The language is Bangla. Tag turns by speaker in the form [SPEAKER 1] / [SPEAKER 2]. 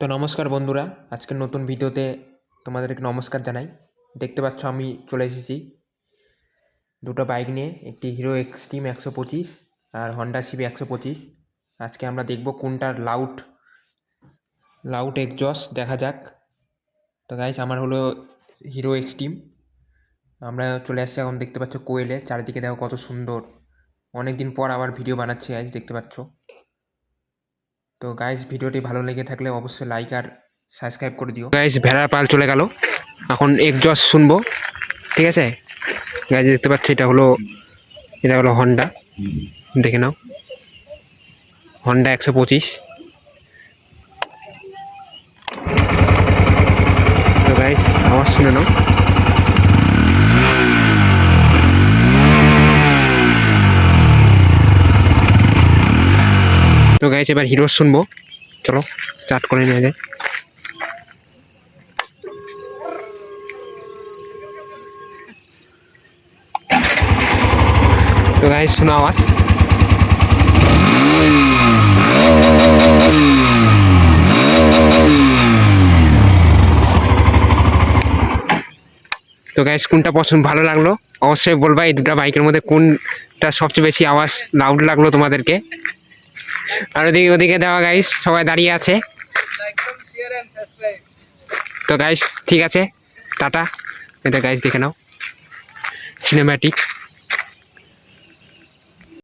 [SPEAKER 1] তো নমস্কার বন্ধুরা, আজকের নতুন ভিডিওতে তোমাদেরকে নমস্কার জানাই। দেখতে পাচ্ছ আমি চলে এসেছি দুটো বাইক নিয়ে, একটি হিরো এক্সট্রিম 125 আর হন্ডা সিবি 125। আজকে আমরা দেখব কোনটার লাউড এক্সজস্ট দেখা যাক। তো গাইস, আমার হলো হিরো এক্সট্রিম। আমরা চলে আসছি এখন, দেখতে পাচ্ছ কোয়েলে, চারিদিকে দেখো কত সুন্দর। অনেক দিন পর আবার ভিডিও বানাচ্ছি গাইস, দেখতে পাচ্ছ। তো গাইস, ভিডিওটি ভালো লেগে থাকলে অবশ্যই লাইক আর সাবস্ক্রাইব করে দিও। গাইস, ভেড়ার পাল চলে গেল, এখন এক্সজস্ট শুনবো, ঠিক আছে গাইস? দেখতে পাচ্ছ এটা হলো হন্ডা, দেখে নাও, হন্ডা 125। তো গাইস, আওয়াজ শুনে নাও। তো গাইস, এবার হিরো শুনবো, চলো স্টার্ট করে নেওয়া যায়। তো গাইস, শোনো আওয়াজ। তো গাইস, কোনটা পছন্দ ভালো লাগলো অবশ্যই বলবা। এই দুটো বাইকের মধ্যে কোনটা সবচেয়ে বেশি আওয়াজ লাউড লাগলো তোমাদেরকে? আর ওদিকে দেওয়া গাইস, সবাই দাঁড়িয়ে আছে। তো গাইস ঠিক আছে, টাটা। এটা গাইস দেখে নাও, সিনেম্যাটিক।